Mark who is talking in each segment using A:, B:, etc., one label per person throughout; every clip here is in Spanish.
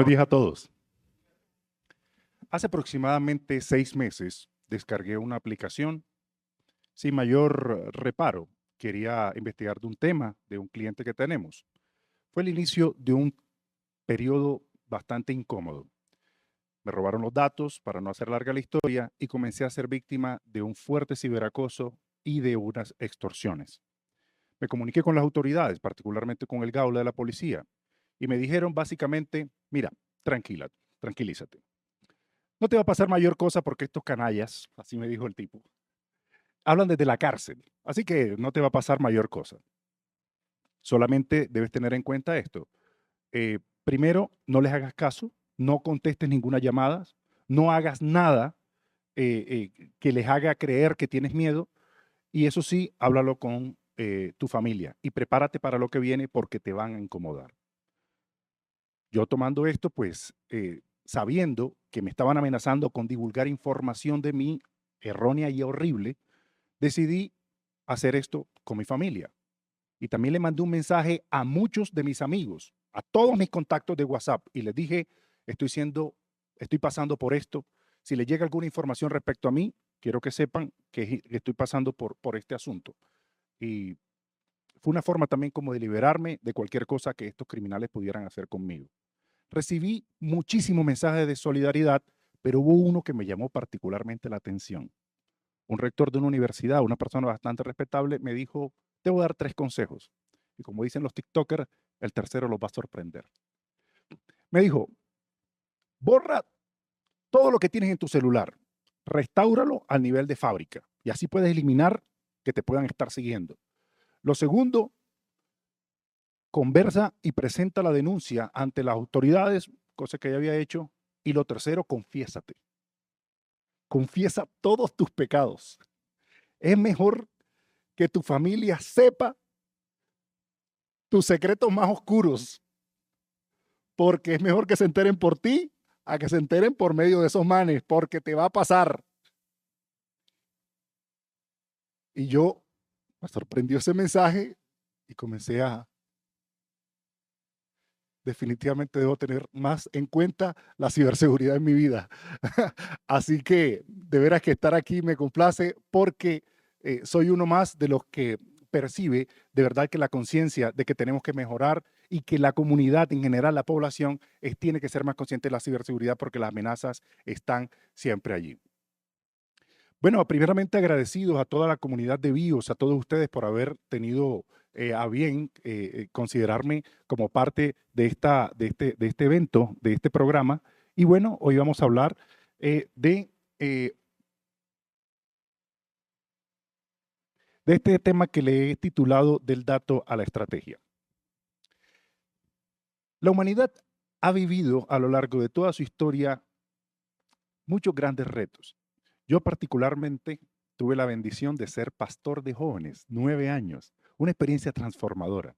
A: Buenos días a todos. Hace aproximadamente 6 meses descargué una aplicación sin mayor reparo. Quería investigar de un tema de un cliente que tenemos. Fue el inicio de un periodo bastante incómodo. Me robaron los datos, para no hacer larga la historia, y comencé a ser víctima de un fuerte ciberacoso y de unas extorsiones. Me comuniqué con las autoridades, particularmente con el Gaula de la policía, y me dijeron básicamente, mira, tranquilízate. No te va a pasar mayor cosa porque estos canallas, así me dijo el tipo, hablan desde la cárcel, así que no te va a pasar mayor cosa. Solamente debes tener en cuenta esto. Primero, no les hagas caso, no contestes ninguna llamada, no hagas nada que les haga creer que tienes miedo, y eso sí, háblalo con tu familia y prepárate para lo que viene porque te van a incomodar. Yo tomando esto, pues, sabiendo que me estaban amenazando con divulgar información de mí errónea y horrible, decidí hacer esto con mi familia. Y también le mandé un mensaje a muchos de mis amigos, a todos mis contactos de WhatsApp, y les dije, estoy pasando por esto. Si les llega alguna información respecto a mí, quiero que sepan que estoy pasando por este asunto. Y fue una forma también como de liberarme de cualquier cosa que estos criminales pudieran hacer conmigo. Recibí muchísimos mensajes de solidaridad, pero hubo uno que me llamó particularmente la atención. Un rector de una universidad, una persona bastante respetable, me dijo, te voy a dar 3 consejos. Y como dicen los TikTokers, el tercero los va a sorprender. Me dijo, borra todo lo que tienes en tu celular, restáuralo al nivel de fábrica y así puedes eliminar que te puedan estar siguiendo. Lo segundo, conversa y presenta la denuncia ante las autoridades, cosa que ya había hecho. Y lo tercero, confiésate. Confiesa todos tus pecados. Es mejor que tu familia sepa tus secretos más oscuros, porque es mejor que se enteren por ti a que se enteren por medio de esos manes, porque te va a pasar. Y yo me sorprendió ese mensaje y comencé a, definitivamente debo tener más en cuenta la ciberseguridad en mi vida. Así que de veras que estar aquí me complace porque soy uno más de los que percibe de verdad que la conciencia de que tenemos que mejorar y que la comunidad en general, la población, tiene que ser más consciente de la ciberseguridad porque las amenazas están siempre allí. Bueno, primeramente agradecidos a toda la comunidad de BIOS, a todos ustedes por haber tenido a bien considerarme como parte de este evento, de este programa. Y bueno, hoy vamos a hablar de este tema que le he titulado Del dato a la estrategia. La humanidad ha vivido a lo largo de toda su historia muchos grandes retos. Yo particularmente tuve la bendición de ser pastor de jóvenes, 9 años, una experiencia transformadora.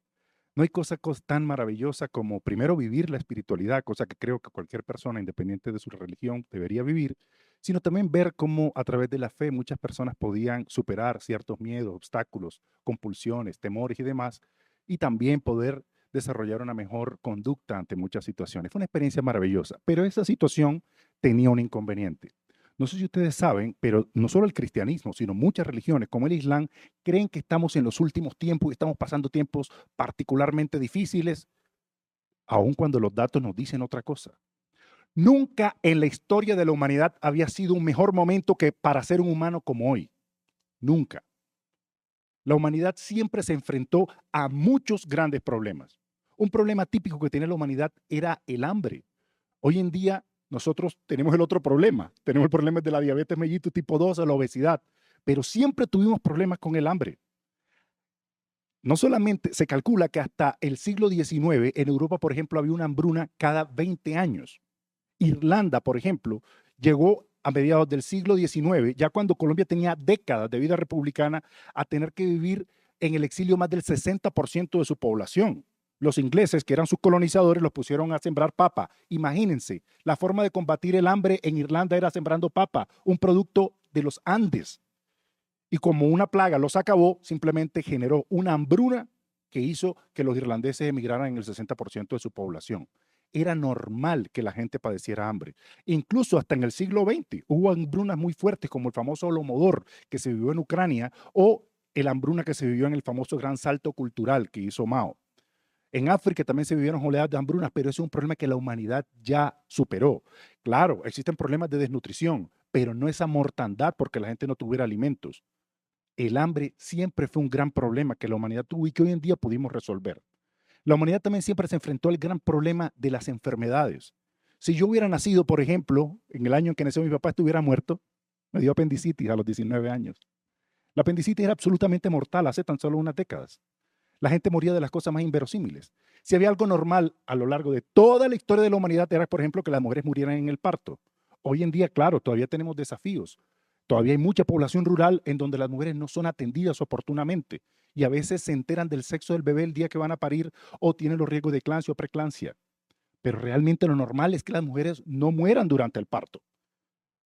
A: No hay cosa tan maravillosa como primero vivir la espiritualidad, cosa que creo que cualquier persona, independiente de su religión, debería vivir, sino también ver cómo a través de la fe muchas personas podían superar ciertos miedos, obstáculos, compulsiones, temores y demás, y también poder desarrollar una mejor conducta ante muchas situaciones. Fue una experiencia maravillosa, pero esa situación tenía un inconveniente. No sé si ustedes saben, pero no solo el cristianismo, sino muchas religiones como el Islam creen que estamos en los últimos tiempos y estamos pasando tiempos particularmente difíciles, aun cuando los datos nos dicen otra cosa. Nunca en la historia de la humanidad había sido un mejor momento que para ser un humano como hoy. Nunca. La humanidad siempre se enfrentó a muchos grandes problemas. Un problema típico que tiene la humanidad era el hambre. Hoy en día nosotros tenemos el otro problema. Tenemos el problema de la diabetes mellitus tipo 2 o la obesidad. Pero siempre tuvimos problemas con el hambre. No solamente se calcula que hasta el siglo XIX en Europa, por ejemplo, había una hambruna cada 20 años. Irlanda, por ejemplo, llegó a mediados del siglo XIX, ya cuando Colombia tenía décadas de vida republicana, a tener que vivir en el exilio más del 60% de su población. Los ingleses, que eran sus colonizadores, los pusieron a sembrar papa. Imagínense, la forma de combatir el hambre en Irlanda era sembrando papa, un producto de los Andes. Y como una plaga los acabó, simplemente generó una hambruna que hizo que los irlandeses emigraran en el 60% de su población. era normal que la gente padeciera hambre. Incluso hasta en el siglo XX hubo hambrunas muy fuertes como el famoso Holodomor que se vivió en Ucrania o el hambruna que se vivió en el famoso gran salto cultural que hizo Mao. En África también se vivieron oleadas de hambrunas, pero ese es un problema que la humanidad ya superó. Claro, existen problemas de desnutrición, pero no esa mortandad porque la gente no tuviera alimentos. El hambre siempre fue un gran problema que la humanidad tuvo y que hoy en día pudimos resolver. La humanidad también siempre se enfrentó al gran problema de las enfermedades. Si yo hubiera nacido, por ejemplo, en el año en que nació mi papá, estuviera muerto, me dio apendicitis a los 19 años. La apendicitis era absolutamente mortal hace tan solo unas décadas. La gente moría de las cosas más inverosímiles. Si había algo normal a lo largo de toda la historia de la humanidad, era, por ejemplo, que las mujeres murieran en el parto. Hoy en día, claro, todavía tenemos desafíos. Todavía hay mucha población rural en donde las mujeres no son atendidas oportunamente y a veces se enteran del sexo del bebé el día que van a parir o tienen los riesgos de eclampsia o preeclampsia. Pero realmente lo normal es que las mujeres no mueran durante el parto.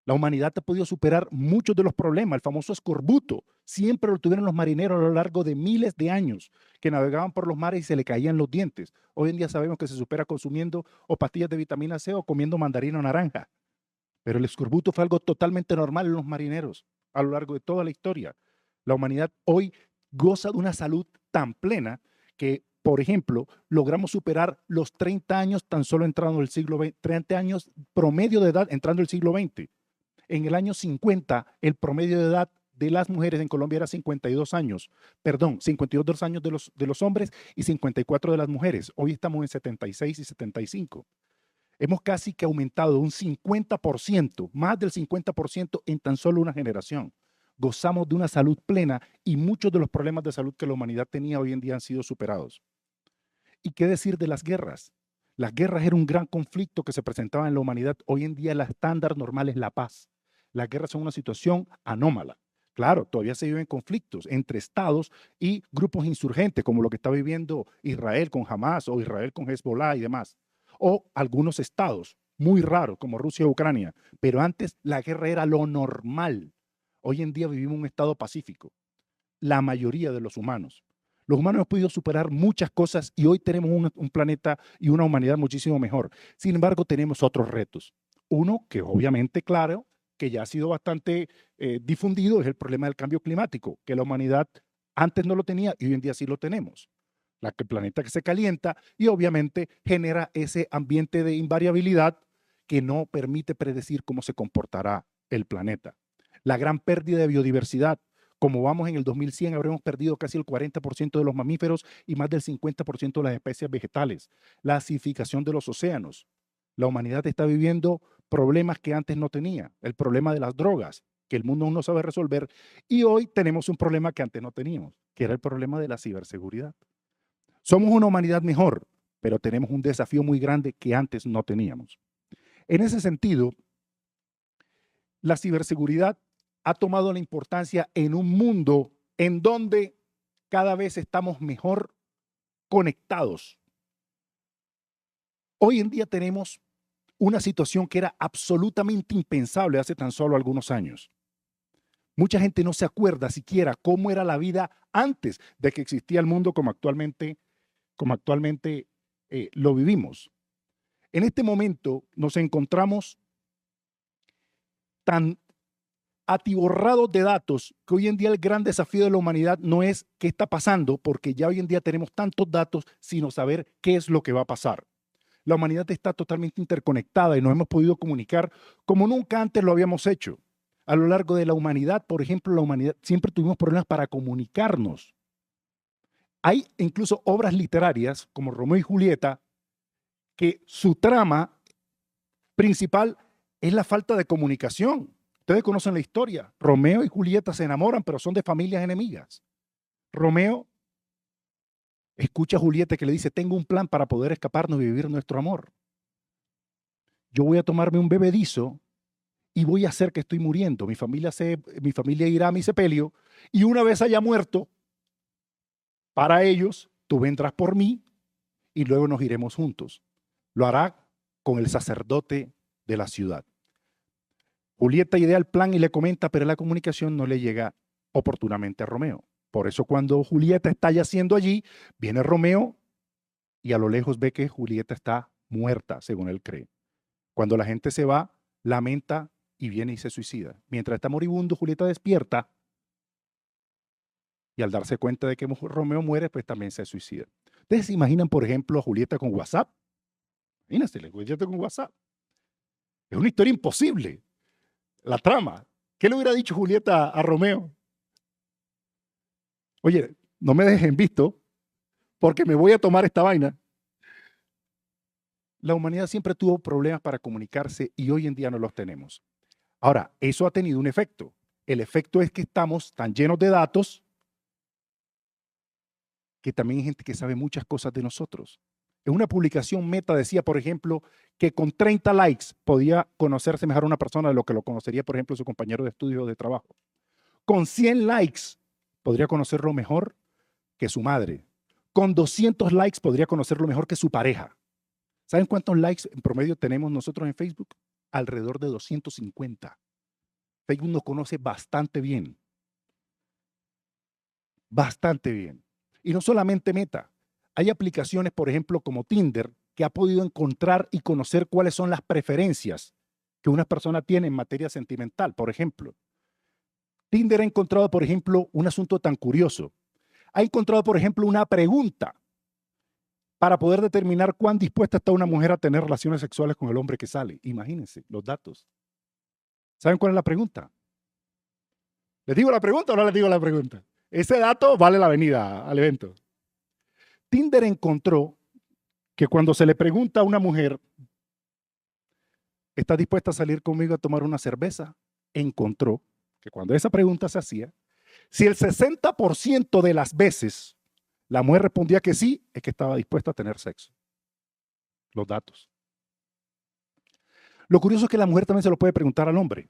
A: La humanidad ha podido superar muchos de los problemas. El famoso escorbuto siempre lo tuvieron los marineros a lo largo de miles de años, que navegaban por los mares y se le caían los dientes. Hoy en día sabemos que se supera consumiendo o pastillas de vitamina C o comiendo mandarina o naranja. Pero el escorbuto fue algo totalmente normal en los marineros a lo largo de toda la historia. La humanidad hoy goza de una salud tan plena que, por ejemplo, logramos superar los 30 años tan solo entrando el siglo XX, 30 años promedio de edad entrando el siglo XX. En el año 50, el promedio de edad de las mujeres en Colombia era 52 años, perdón, 52 años de los hombres y 54 de las mujeres. Hoy estamos en 76 y 75. Hemos casi que aumentado un 50%, más del 50% en tan solo una generación. Gozamos de una salud plena y muchos de los problemas de salud que la humanidad tenía hoy en día han sido superados. ¿Y qué decir de las guerras? Las guerras eran un gran conflicto que se presentaba en la humanidad. Hoy en día el estándar normal es la paz. Las guerras son una situación anómala. Claro, todavía se viven conflictos entre estados y grupos insurgentes, como lo que está viviendo Israel con Hamas o Israel con Hezbollah y demás. O algunos estados muy raros, como Rusia o Ucrania. Pero antes la guerra era lo normal. Hoy en día vivimos un estado pacífico. La mayoría de los humanos. Los humanos hemos podido superar muchas cosas y hoy tenemos un planeta y una humanidad muchísimo mejor. Sin embargo, tenemos otros retos. Uno que obviamente, claro, que ya ha sido bastante difundido, es el problema del cambio climático, que la humanidad antes no lo tenía y hoy en día sí lo tenemos. El planeta que se calienta y obviamente genera ese ambiente de invariabilidad que no permite predecir cómo se comportará el planeta. La gran pérdida de biodiversidad. Como vamos en el 2100, habremos perdido casi el 40% de los mamíferos y más del 50% de las especies vegetales. La acidificación de los océanos. La humanidad está viviendo problemas que antes no tenía. El problema de las drogas, que el mundo aún no sabe resolver. Y hoy tenemos un problema que antes no teníamos, que era el problema de la ciberseguridad. Somos una humanidad mejor, pero tenemos un desafío muy grande que antes no teníamos. En ese sentido, la ciberseguridad ha tomado la importancia en un mundo en donde cada vez estamos mejor conectados. Hoy en día tenemos una situación que era absolutamente impensable hace tan solo algunos años. Mucha gente no se acuerda siquiera cómo era la vida antes de que existía el mundo como actualmente lo vivimos. En este momento nos encontramos tan atiborrados de datos que hoy en día el gran desafío de la humanidad no es qué está pasando, porque ya hoy en día tenemos tantos datos, sino saber qué es lo que va a pasar. La humanidad está totalmente interconectada y nos hemos podido comunicar como nunca antes lo habíamos hecho. A lo largo de la humanidad, por ejemplo, la humanidad siempre tuvimos problemas para comunicarnos. Hay incluso obras literarias como Romeo y Julieta que su trama principal es la falta de comunicación. Ustedes conocen la historia. Romeo y Julieta se enamoran, pero son de familias enemigas. Romeo escucha a Julieta que le dice, tengo un plan para poder escaparnos y vivir nuestro amor. Yo voy a tomarme un bebedizo y voy a hacer que estoy muriendo. Mi familia irá a mi sepelio y una vez haya muerto, para ellos, tú vendrás por mí y luego nos iremos juntos. Lo hará con el sacerdote de la ciudad. Julieta idea el plan y le comenta, pero la comunicación no le llega oportunamente a Romeo. Por eso cuando Julieta está yaciendo allí, viene Romeo y a lo lejos ve que Julieta está muerta, según él cree. Cuando la gente se va, lamenta y viene y se suicida. Mientras está moribundo, Julieta despierta y al darse cuenta de que Romeo muere, pues también se suicida. ¿Ustedes se imaginan, por ejemplo, a Julieta con WhatsApp? Imagínense, Julieta con WhatsApp. Es una historia imposible. La trama. ¿Qué le hubiera dicho Julieta a Romeo? Oye, no me dejen visto porque me voy a tomar esta vaina. La humanidad siempre tuvo problemas para comunicarse y hoy en día no los tenemos. Ahora, eso ha tenido un efecto. El efecto es que estamos tan llenos de datos que también hay gente que sabe muchas cosas de nosotros. En una publicación Meta decía, por ejemplo, que con 30 likes podía conocerse mejor a una persona de lo que lo conocería, por ejemplo, su compañero de estudio o de trabajo. Con 100 likes podría conocerlo mejor que su madre. Con 200 likes podría conocerlo mejor que su pareja. ¿Saben cuántos likes en promedio tenemos nosotros en Facebook? Alrededor de 250. Facebook nos conoce bastante bien. Bastante bien. Y no solamente Meta. Hay aplicaciones, por ejemplo, como Tinder, que ha podido encontrar y conocer cuáles son las preferencias que una persona tiene en materia sentimental. Por ejemplo, Tinder ha encontrado, por ejemplo, un asunto tan curioso. Ha encontrado, por ejemplo, una pregunta para poder determinar cuán dispuesta está una mujer a tener relaciones sexuales con el hombre que sale. Imagínense los datos. ¿Saben cuál es la pregunta? ¿Les digo la pregunta o no les digo la pregunta? Ese dato vale la venida al evento. Tinder encontró que cuando se le pregunta a una mujer, ¿estás dispuesta a salir conmigo a tomar una cerveza? Encontró que cuando esa pregunta se hacía, si el 60% de las veces la mujer respondía que sí, es que estaba dispuesta a tener sexo. Los datos. Lo curioso es que la mujer también se lo puede preguntar al hombre.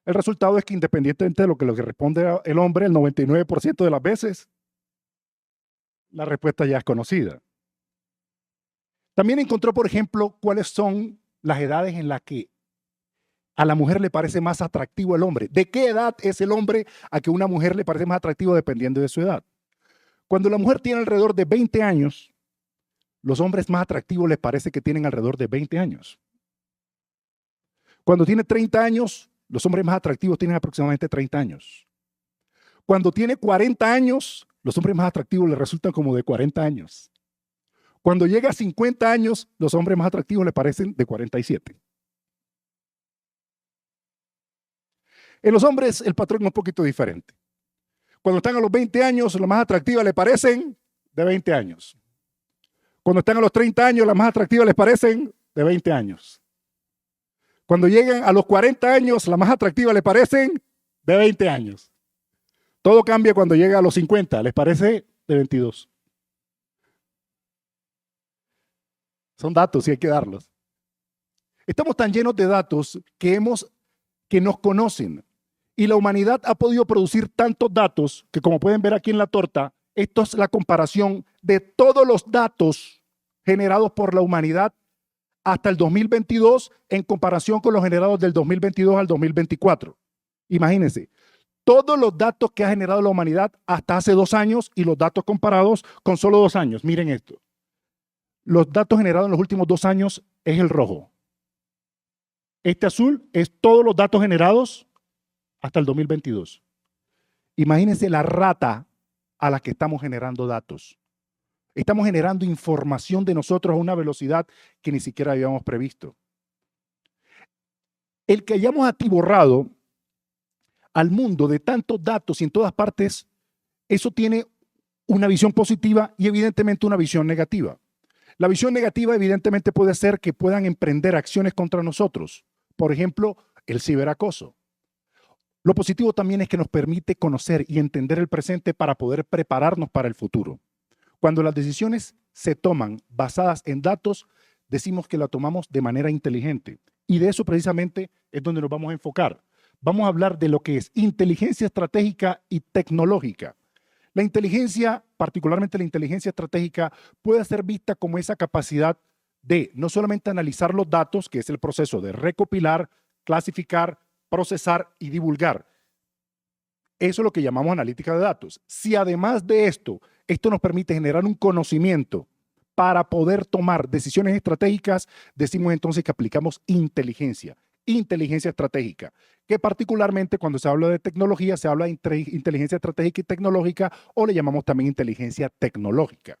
A: El resultado es que independientemente de lo que responde el hombre, el 99% de las veces, la respuesta ya es conocida. También encontró, por ejemplo, cuáles son las edades en las que a la mujer le parece más atractivo el hombre. ¿De qué edad es el hombre a que una mujer le parece más atractivo dependiendo de su edad? Cuando la mujer tiene alrededor de 20 años, los hombres más atractivos les parece que tienen alrededor de 20 años. Cuando tiene 30 años, los hombres más atractivos tienen aproximadamente 30 años. Cuando tiene 40 años, los hombres más atractivos le resultan como de 40 años. Cuando llega a 50 años, los hombres más atractivos le parecen de 47. En los hombres el patrón es un poquito diferente. Cuando están a los 20 años, las más atractivas le parecen de 20 años. Cuando están a los 30 años, las más atractivas les parecen de 20 años. Cuando llegan a los 40 años, las más atractivas les parecen de 20 años. Todo cambia cuando llega a los 50, les parece de 22. Son datos y hay que darlos. Estamos tan llenos de datos que nos conocen. Y la humanidad ha podido producir tantos datos que, como pueden ver aquí en la torta, esto es la comparación de todos los datos generados por la humanidad hasta el 2022 en comparación con los generados del 2022 al 2024. Imagínense, todos los datos que ha generado la humanidad hasta hace 2 años y los datos comparados con solo 2 años. Miren esto. Los datos generados en los últimos 2 años es el rojo. Este azul es todos los datos generados hasta el 2022. Imagínense la rata a la que estamos generando datos. Estamos generando información de nosotros a una velocidad que ni siquiera habíamos previsto. El que hayamos atiborrado al mundo de tantos datos y en todas partes, eso tiene una visión positiva y evidentemente una visión negativa. La visión negativa evidentemente puede ser que puedan emprender acciones contra nosotros. Por ejemplo, el ciberacoso. Lo positivo también es que nos permite conocer y entender el presente para poder prepararnos para el futuro. Cuando las decisiones se toman basadas en datos, decimos que la tomamos de manera inteligente. Y de eso precisamente es donde nos vamos a enfocar. Vamos a hablar de lo que es inteligencia estratégica y tecnológica. La inteligencia, particularmente la inteligencia estratégica, puede ser vista como esa capacidad de no solamente analizar los datos, que es el proceso de recopilar, clasificar, procesar y divulgar. Eso es lo que llamamos analítica de datos. Si además de esto nos permite generar un conocimiento para poder tomar decisiones estratégicas, decimos entonces que aplicamos inteligencia estratégica, que particularmente cuando se habla de tecnología, se habla de inteligencia estratégica y tecnológica, o le llamamos también inteligencia tecnológica.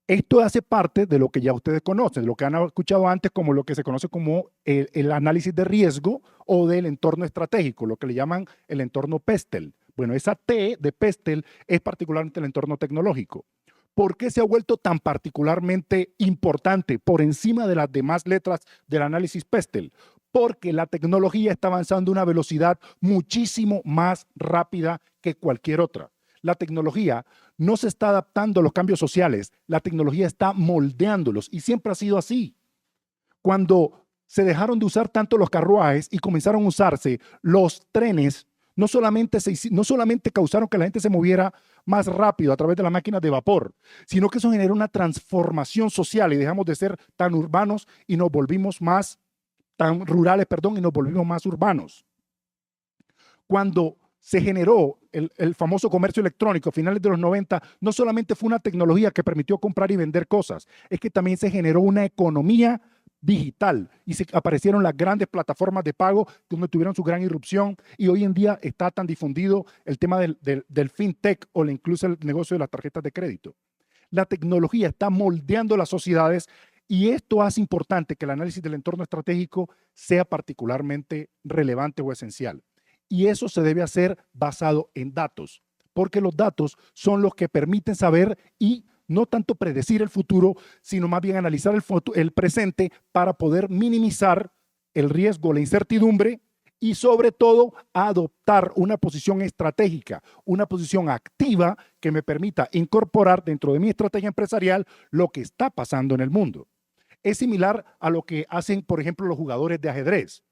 A: Esto hace parte de lo que ya ustedes conocen, de lo que han escuchado antes como lo que se conoce como el análisis de riesgo o del entorno estratégico, lo que le llaman el entorno PESTEL. Bueno, esa T de PESTEL es particularmente el entorno tecnológico. ¿Por qué se ha vuelto tan particularmente importante por encima de las demás letras del análisis PESTEL? Porque la tecnología está avanzando a una velocidad muchísimo más rápida que cualquier otra. La tecnología no se está adaptando a los cambios sociales, la tecnología está moldeándolos y siempre ha sido así. Cuando se dejaron de usar tanto los carruajes y comenzaron a usarse los trenes, no solamente causaron que la gente se moviera más rápido a través de las máquinas de vapor, sino que eso generó una transformación social y dejamos de ser tan urbanos y nos volvimos más, tan rurales, perdón, y nos volvimos más urbanos. Cuando se generó el famoso comercio electrónico a finales de los 90, no solamente fue una tecnología que permitió comprar y vender cosas, es que también se generó una economía digital y se aparecieron las grandes plataformas de pago donde tuvieron su gran irrupción y hoy en día está tan difundido el tema del fintech o incluso el negocio de las tarjetas de crédito. La tecnología está moldeando las sociedades y esto hace importante que el análisis del entorno estratégico sea particularmente relevante o esencial. Y eso se debe hacer basado en datos, porque los datos son los que permiten saber y no tanto predecir el futuro, sino más bien analizar el presente para poder minimizar el riesgo, la incertidumbre y sobre todo adoptar una posición estratégica, una posición activa que me permita incorporar dentro de mi estrategia empresarial lo que está pasando en el mundo. Es similar a lo que hacen, por ejemplo, los jugadores de ajedrez.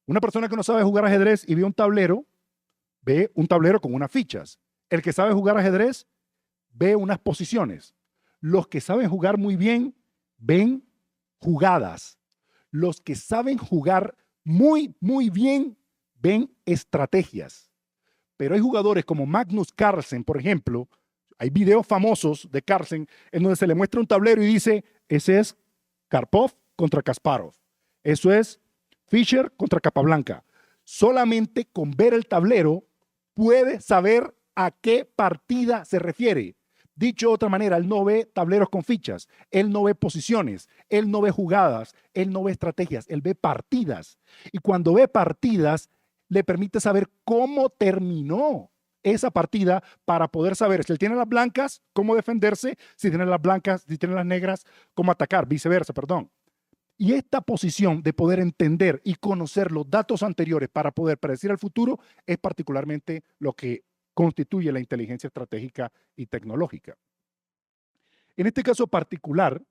A: Una persona que no sabe jugar ajedrez y ve un tablero con unas fichas. El que sabe jugar ajedrez ve unas posiciones. Los que saben jugar muy bien ven jugadas. Los que saben jugar muy, muy bien ven estrategias. Pero hay jugadores como Magnus Carlsen, por ejemplo, hay videos famosos de Carlsen en donde se le muestra un tablero y dice, ese es Karpov contra Kasparov. Eso es Fischer contra Capablanca. Solamente con ver el tablero puede saber a qué partida se refiere. Dicho de otra manera, él no ve tableros con fichas, él no ve posiciones, él no ve jugadas, él no ve estrategias, él ve partidas. Y cuando ve partidas, le permite saber cómo terminó esa partida para poder saber si él tiene las blancas, cómo defenderse, si tiene las blancas, si tiene las negras, cómo atacar, viceversa, perdón. Y esta posición de poder entender y conocer los datos anteriores para poder predecir el futuro es particularmente lo que constituye la inteligencia estratégica y tecnológica. En este caso particular,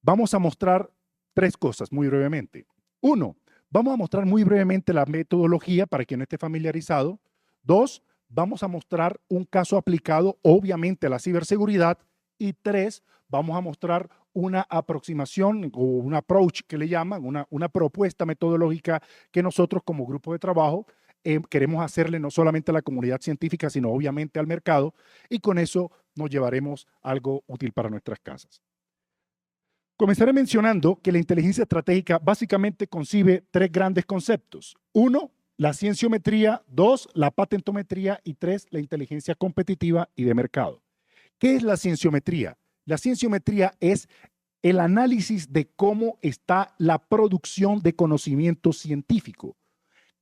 A: vamos a mostrar tres cosas muy brevemente. Uno, vamos a mostrar muy brevemente la metodología para quien no esté familiarizado. Dos, vamos a mostrar un caso aplicado, obviamente, a la ciberseguridad. Y tres, vamos a mostrar una aproximación o un approach que le llaman, una propuesta metodológica que nosotros como grupo de trabajo queremos hacerle no solamente a la comunidad científica, sino obviamente al mercado, y con eso nos llevaremos algo útil para nuestras casas. Comenzaré mencionando que la inteligencia estratégica básicamente concibe tres grandes conceptos. Uno, la cienciometría. Dos, la patentometría. Y tres, la inteligencia competitiva y de mercado. ¿Qué es la cienciometría? La cienciometría es el análisis de cómo está la producción de conocimiento científico.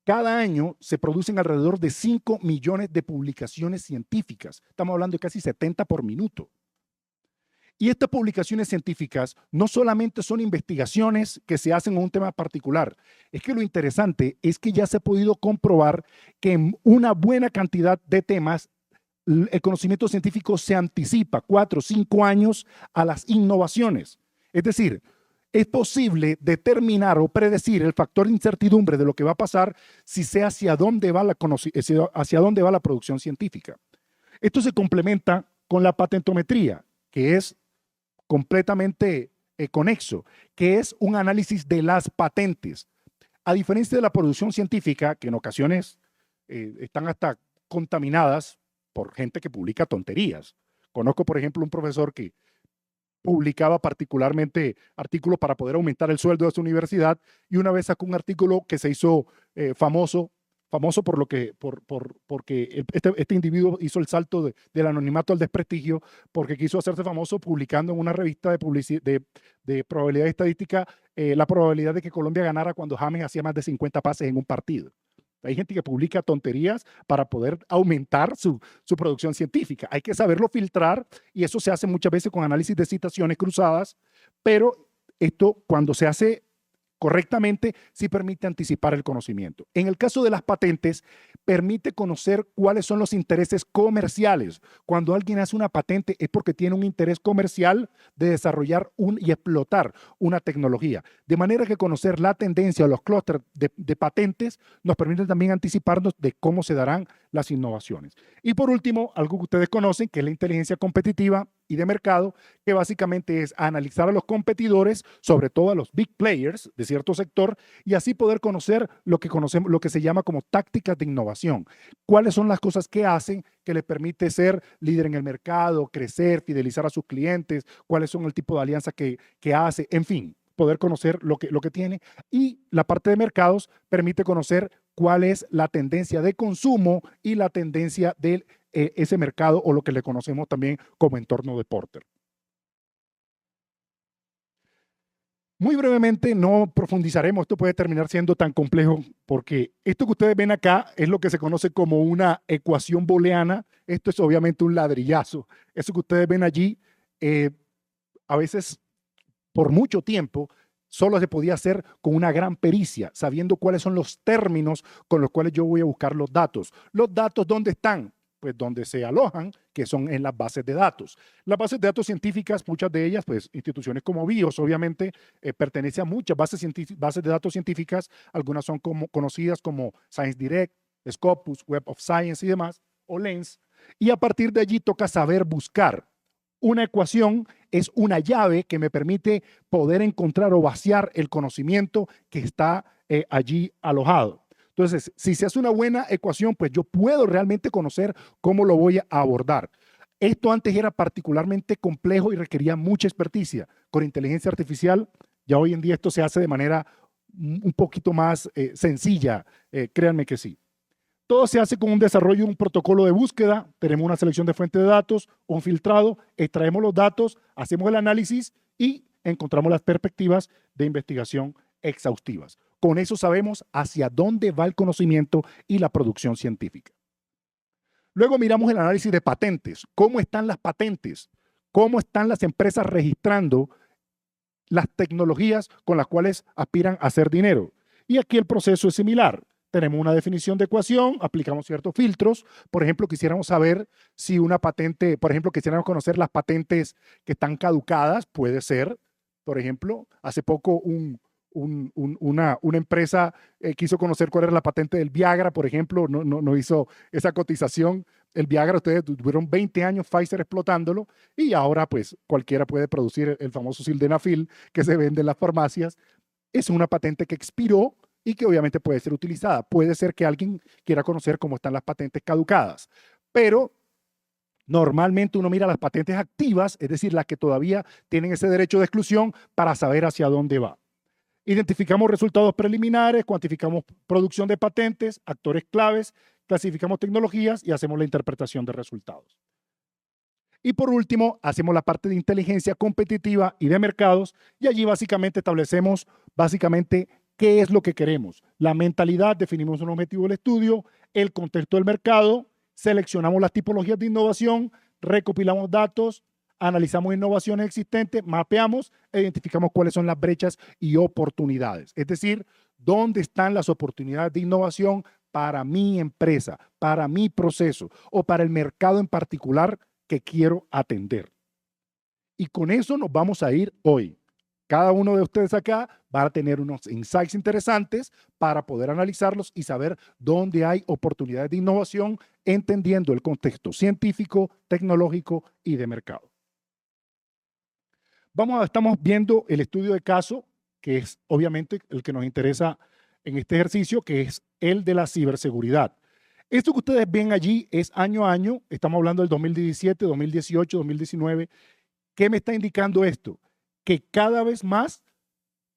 A: Cada año se producen alrededor de 5 millones de publicaciones científicas. Estamos hablando de casi 70 por minuto. Y estas publicaciones científicas no solamente son investigaciones que se hacen en un tema particular, es que lo interesante es que ya se ha podido comprobar que en una buena cantidad de temas el conocimiento científico se anticipa 4 o 5 años a las innovaciones. Es decir, es posible determinar o predecir el factor de incertidumbre de lo que va a pasar si sé hacia dónde va la producción científica. Esto se complementa con la patentometría, que es completamente conexo, que es un análisis de las patentes. A diferencia de la producción científica, que en ocasiones están hasta contaminadas por gente que publica tonterías. Conozco, por ejemplo, un profesor que publicaba particularmente artículos para poder aumentar el sueldo de su universidad, y una vez sacó un artículo que se hizo famoso por porque este individuo hizo el salto del anonimato al desprestigio, porque quiso hacerse famoso publicando en una revista de probabilidad estadística la probabilidad de que Colombia ganara cuando James hacía más de 50 pases en un partido. Hay gente que publica tonterías para poder aumentar su producción científica. Hay que saberlo filtrar, y eso se hace muchas veces con análisis de citaciones cruzadas, pero esto, cuando se hace correctamente, sí permite anticipar el conocimiento. En el caso de las patentes, permite conocer cuáles son los intereses comerciales. Cuando alguien hace una patente es porque tiene un interés comercial de desarrollar y explotar una tecnología. De manera que conocer la tendencia o los clústeres de patentes nos permite también anticiparnos de cómo se darán las innovaciones. Y por último, algo que ustedes conocen, que es la inteligencia competitiva y de mercado, que básicamente es analizar a los competidores, sobre todo a los big players de cierto sector, y así poder conocer lo que se llama como tácticas de innovación. ¿Cuáles son las cosas que hacen que les permite ser líder en el mercado, crecer, fidelizar a sus clientes? ¿Cuáles son el tipo de alianza que hace? En fin, poder conocer lo que tiene. Y la parte de mercados permite conocer cuál es la tendencia de consumo y la tendencia de ese mercado, o lo que le conocemos también como entorno de Porter. Muy brevemente, no profundizaremos, esto puede terminar siendo tan complejo, porque esto que ustedes ven acá es lo que se conoce como una ecuación booleana. Esto es obviamente un ladrillazo. Eso que ustedes ven allí, a veces por mucho tiempo, solo se podía hacer con una gran pericia, sabiendo cuáles son los términos con los cuales yo voy a buscar los datos. ¿Los datos dónde están? Pues donde se alojan, que son en las bases de datos. Las bases de datos científicas, muchas de ellas, pues instituciones como BIOS, obviamente, pertenecen a muchas bases de datos científicas. Algunas son conocidas como ScienceDirect, Scopus, Web of Science y demás, o Lens. Y a partir de allí toca saber buscar. Una ecuación es una llave que me permite poder encontrar o vaciar el conocimiento que está allí alojado. Entonces, si se hace una buena ecuación, pues yo puedo realmente conocer cómo lo voy a abordar. Esto antes era particularmente complejo y requería mucha experticia. Con inteligencia artificial, ya hoy en día esto se hace de manera un poquito más sencilla, créanme que sí. Todo se hace con un desarrollo de un protocolo de búsqueda. Tenemos una selección de fuentes de datos, un filtrado, extraemos los datos, hacemos el análisis y encontramos las perspectivas de investigación exhaustivas. Con eso sabemos hacia dónde va el conocimiento y la producción científica. Luego miramos el análisis de patentes. ¿Cómo están las patentes? ¿Cómo están las empresas registrando las tecnologías con las cuales aspiran a hacer dinero? Y aquí el proceso es similar. Tenemos una definición de ecuación, aplicamos ciertos filtros. Por ejemplo, quisiéramos saber si una patente, por ejemplo, quisiéramos conocer las patentes que están caducadas. Puede ser, por ejemplo, hace poco una empresa quiso conocer cuál era la patente del Viagra, por ejemplo, no hizo esa cotización. El Viagra, ustedes tuvieron 20 años Pfizer explotándolo, y ahora pues cualquiera puede producir el famoso sildenafil que se vende en las farmacias. Es una patente que expiró y que obviamente puede ser utilizada. Puede ser que alguien quiera conocer cómo están las patentes caducadas, pero normalmente uno mira las patentes activas, es decir, las que todavía tienen ese derecho de exclusión, para saber hacia dónde va. Identificamos resultados preliminares, cuantificamos producción de patentes, actores claves, clasificamos tecnologías y hacemos la interpretación de resultados. Y por último, hacemos la parte de inteligencia competitiva y de mercados, y allí básicamente establecemos qué es lo que queremos. La mentalidad, definimos un objetivo del estudio, el contexto del mercado, seleccionamos las tipologías de innovación, recopilamos datos, analizamos innovaciones existentes, mapeamos e identificamos cuáles son las brechas y oportunidades. Es decir, dónde están las oportunidades de innovación para mi empresa, para mi proceso o para el mercado en particular que quiero atender. Y con eso nos vamos a ir hoy. Cada uno de ustedes acá va a tener unos insights interesantes para poder analizarlos y saber dónde hay oportunidades de innovación, entendiendo el contexto científico, tecnológico y de mercado. Estamos viendo el estudio de caso, que es obviamente el que nos interesa en este ejercicio, que es el de la ciberseguridad. Esto que ustedes ven allí es año a año, estamos hablando del 2017, 2018, 2019, ¿Qué me está indicando esto? Que cada vez más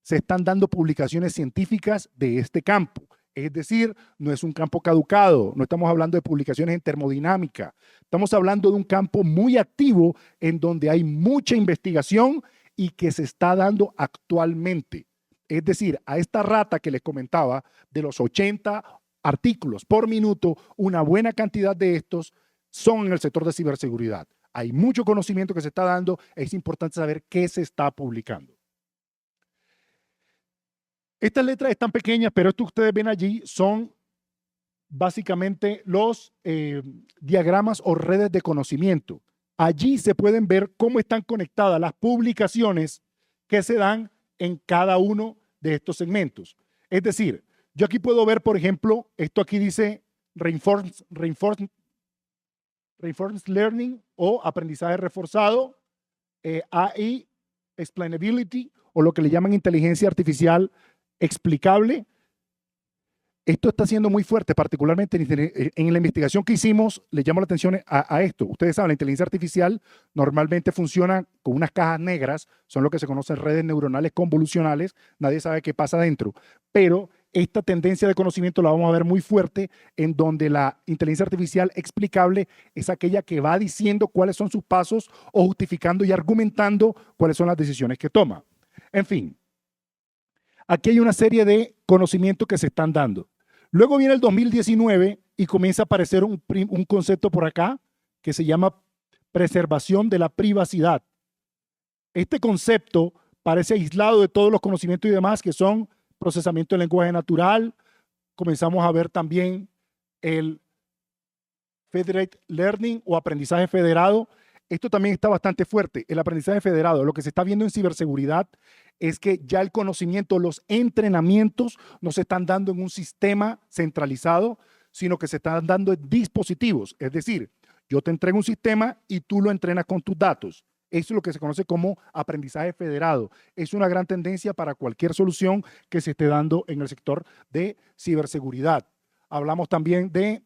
A: se están dando publicaciones científicas de este campo. Es decir, no es un campo caducado, no estamos hablando de publicaciones en termodinámica, estamos hablando de un campo muy activo en donde hay mucha investigación y que se está dando actualmente. Es decir, a esta rata que les comentaba, de los 80 artículos por minuto, una buena cantidad de estos son en el sector de ciberseguridad. Hay mucho conocimiento que se está dando, es importante saber qué se está publicando. Estas letras están pequeñas, pero esto que ustedes ven allí son básicamente los diagramas o redes de conocimiento. Allí se pueden ver cómo están conectadas las publicaciones que se dan en cada uno de estos segmentos. Es decir, yo aquí puedo ver, por ejemplo, esto aquí dice Reinforcement Learning o aprendizaje reforzado, AI, Explainability, o lo que le llaman inteligencia artificial explicable. Esto está siendo muy fuerte, particularmente en la investigación que hicimos, le llamo la atención a esto. Ustedes saben, la inteligencia artificial normalmente funciona con unas cajas negras, son lo que se conocen redes neuronales convolucionales, nadie sabe qué pasa dentro, pero esta tendencia de conocimiento la vamos a ver muy fuerte en donde la inteligencia artificial explicable es aquella que va diciendo cuáles son sus pasos o justificando y argumentando cuáles son las decisiones que toma. En fin, aquí hay una serie de conocimientos que se están dando. Luego viene el 2019 y comienza a aparecer un concepto por acá que se llama preservación de la privacidad. Este concepto parece aislado de todos los conocimientos y demás que son procesamiento del lenguaje natural. Comenzamos a ver también el Federated Learning o aprendizaje federado. Esto también está bastante fuerte, el aprendizaje federado. Lo que se está viendo en ciberseguridad es que ya el conocimiento, los entrenamientos no se están dando en un sistema centralizado, sino que se están dando en dispositivos. Es decir, yo te entrego un sistema y tú lo entrenas con tus datos. Eso es lo que se conoce como aprendizaje federado. Es una gran tendencia para cualquier solución que se esté dando en el sector de ciberseguridad. Hablamos también de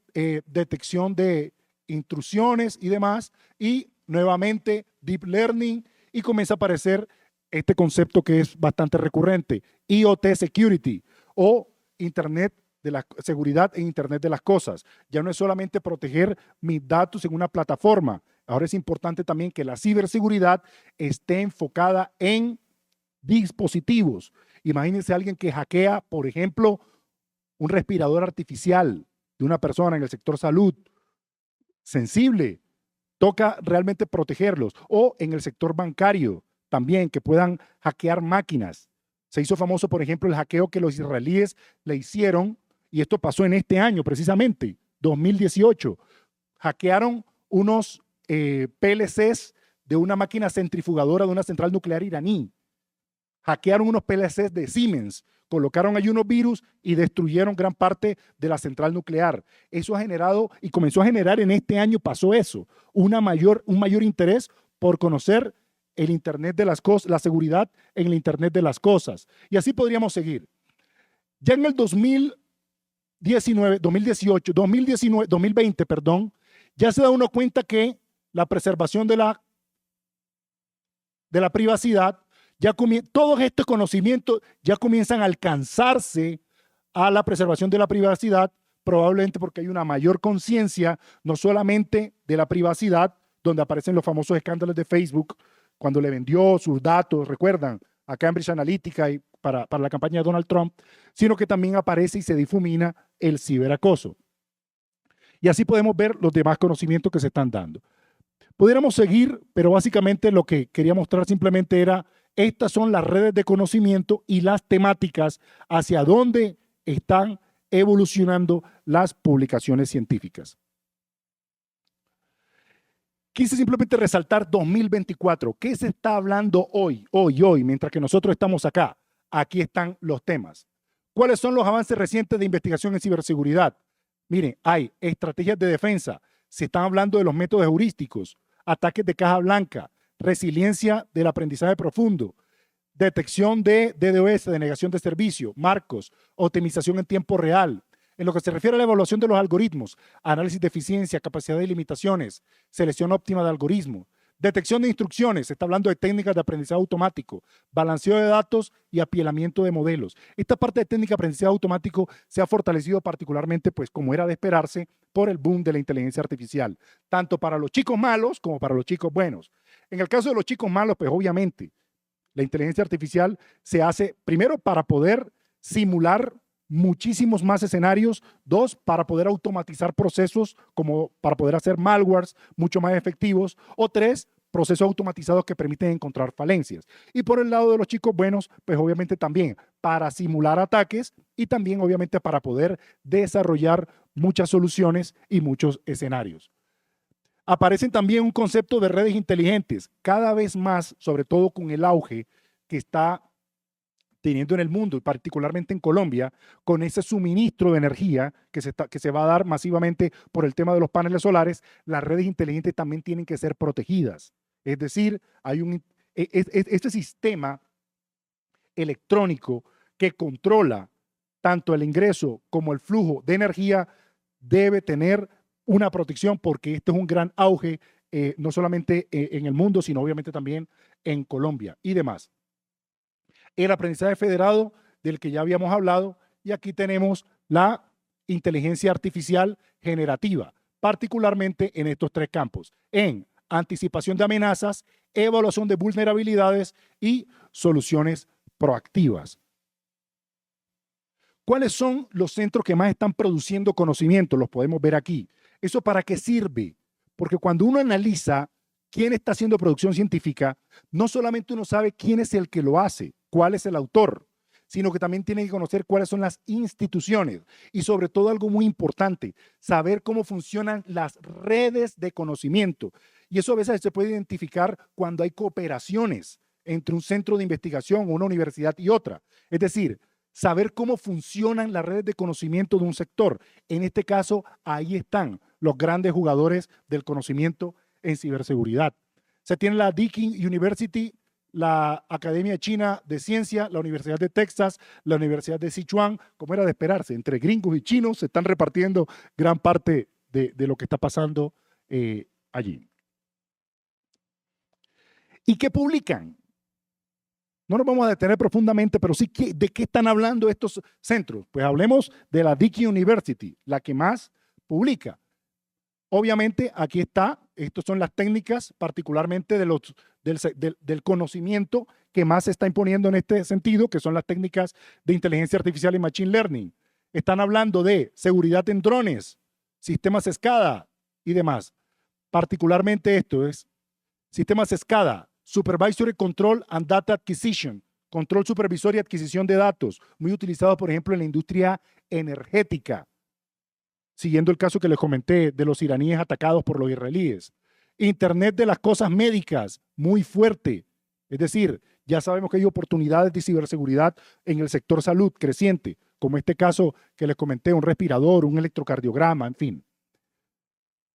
A: detección de intrusiones y demás, y nuevamente Deep Learning, y comienza a aparecer este concepto que es bastante recurrente, IoT Security o Internet de la seguridad en Internet de las cosas. Ya no es solamente proteger mis datos en una plataforma, ahora es importante también que la ciberseguridad esté enfocada en dispositivos. Imagínense a alguien que hackea, por ejemplo, un respirador artificial de una persona en el sector salud, sensible, toca realmente protegerlos. O en el sector bancario también, que puedan hackear máquinas. Se hizo famoso, por ejemplo, el hackeo que los israelíes le hicieron, y esto pasó en este año precisamente, 2018. Hackearon unos PLCs de una máquina centrifugadora de una central nuclear iraní. Hackearon unos PLCs de Siemens, colocaron allí unos virus y destruyeron gran parte de la central nuclear. Eso ha generado y comenzó a generar en este año, pasó eso, un mayor interés por conocer el Internet de las cosas, la seguridad en el Internet de las cosas. Y así podríamos seguir. Ya en el 2020, ya se da uno cuenta que la preservación de la privacidad, todos estos conocimientos ya comienzan a alcanzarse a la preservación de la privacidad, probablemente porque hay una mayor conciencia, no solamente de la privacidad, donde aparecen los famosos escándalos de Facebook, cuando le vendió sus datos, recuerdan, a Cambridge Analytica y para la campaña de Donald Trump, sino que también aparece y se difumina el ciberacoso. Y así podemos ver los demás conocimientos que se están dando. Pudiéramos seguir, pero básicamente lo que quería mostrar simplemente era, estas son las redes de conocimiento y las temáticas hacia dónde están evolucionando las publicaciones científicas. Quise simplemente resaltar 2024. ¿Qué se está hablando hoy, mientras que nosotros estamos acá? Aquí están los temas. ¿Cuáles son los avances recientes de investigación en ciberseguridad? Miren, hay estrategias de defensa. Se están hablando de los métodos heurísticos, ataques de caja blanca, resiliencia del aprendizaje profundo, detección de DDoS, de negación de servicio, marcos, optimización en tiempo real. En lo que se refiere a la evaluación de los algoritmos, análisis de eficiencia, capacidad y limitaciones, selección óptima de algoritmos, Detección de instrucciones, se está hablando de técnicas de aprendizaje automático, balanceo de datos y apielamiento de modelos. Esta parte de técnica de aprendizaje automático se ha fortalecido particularmente, pues como era de esperarse, por el boom de la inteligencia artificial, tanto para los chicos malos como para los chicos buenos. En el caso de los chicos malos, pues obviamente la inteligencia artificial se hace primero para poder simular muchísimos más escenarios, dos, para poder automatizar procesos, como para poder hacer malwares mucho más efectivos, o tres, procesos automatizados que permiten encontrar falencias. Y por el lado de los chicos buenos, pues obviamente también para simular ataques y también obviamente para poder desarrollar muchas soluciones y muchos escenarios. Aparecen también un concepto de redes inteligentes, cada vez más, sobre todo con el auge que está teniendo en el mundo y particularmente en Colombia, con ese suministro de energía que se va a dar masivamente por el tema de los paneles solares. Las redes inteligentes también tienen que ser protegidas. Es decir, hay este sistema electrónico que controla tanto el ingreso como el flujo de energía debe tener una protección, porque este es un gran auge, no solamente en el mundo, sino obviamente también en Colombia y demás. El aprendizaje federado, del que ya habíamos hablado, y aquí tenemos la inteligencia artificial generativa, particularmente en estos tres campos, en anticipación de amenazas, evaluación de vulnerabilidades y soluciones proactivas. ¿Cuáles son los centros que más están produciendo conocimiento? Los podemos ver aquí. ¿Eso para qué sirve? Porque cuando uno analiza quién está haciendo producción científica, no solamente uno sabe quién es el que lo hace, cuál es el autor, sino que también tiene que conocer cuáles son las instituciones y sobre todo algo muy importante, saber cómo funcionan las redes de conocimiento. Y eso a veces se puede identificar cuando hay cooperaciones entre un centro de investigación, una universidad y otra. Es decir, saber cómo funcionan las redes de conocimiento de un sector. En este caso, ahí están los grandes jugadores del conocimiento en ciberseguridad. Se tiene la Deakin University, la Academia China de Ciencia, la Universidad de Texas, la Universidad de Sichuan, como era de esperarse. Entre gringos y chinos se están repartiendo gran parte de lo que está pasando allí. ¿Y qué publican? No nos vamos a detener profundamente, pero sí, ¿de qué están hablando estos centros? Pues hablemos de la Deakin University, la que más publica. Obviamente, aquí está, estas son las técnicas, particularmente del conocimiento que más se está imponiendo en este sentido, que son las técnicas de inteligencia artificial y machine learning. Están hablando de seguridad en drones, sistemas SCADA y demás. Particularmente esto es sistemas SCADA, Supervisory Control and Data Acquisition, control supervisor y adquisición de datos, muy utilizado, por ejemplo, en la industria energética, siguiendo el caso que les comenté de los iraníes atacados por los israelíes. Internet de las cosas médicas, muy fuerte. Es decir, ya sabemos que hay oportunidades de ciberseguridad en el sector salud creciente, como este caso que les comenté, un respirador, un electrocardiograma, en fin.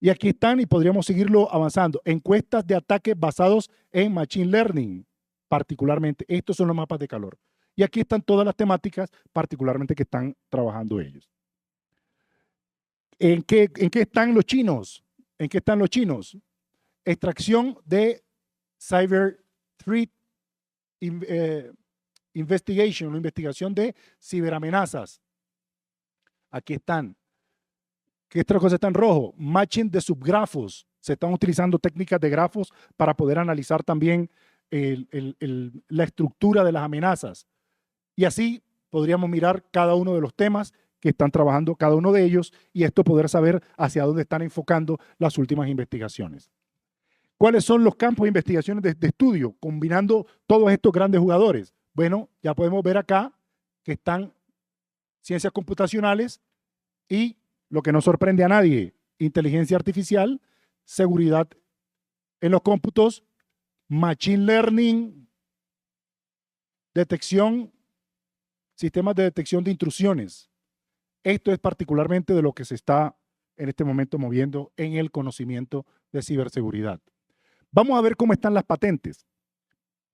A: Y aquí están, y podríamos seguirlo avanzando, encuestas de ataques basados en Machine Learning, particularmente. Estos son los mapas de calor. Y aquí están todas las temáticas, particularmente que están trabajando ellos. ¿En qué están los chinos? ¿En qué están los chinos? Extracción de Cyber Threat Investigation, la investigación de ciberamenazas. Aquí están. ¿Qué otra cosa está en rojo? Matching de subgrafos. Se están utilizando técnicas de grafos para poder analizar también la estructura de las amenazas. Y así podríamos mirar cada uno de los temas que están trabajando cada uno de ellos y esto poder saber hacia dónde están enfocando las últimas investigaciones. ¿Cuáles son los campos de investigaciones de estudio combinando todos estos grandes jugadores? Bueno, ya podemos ver acá que están ciencias computacionales y lo que no sorprende a nadie, inteligencia artificial, seguridad en los cómputos, machine learning, detección, sistemas de detección de intrusiones. Esto es particularmente de lo que se está en este momento moviendo en el conocimiento de ciberseguridad. Vamos a ver cómo están las patentes.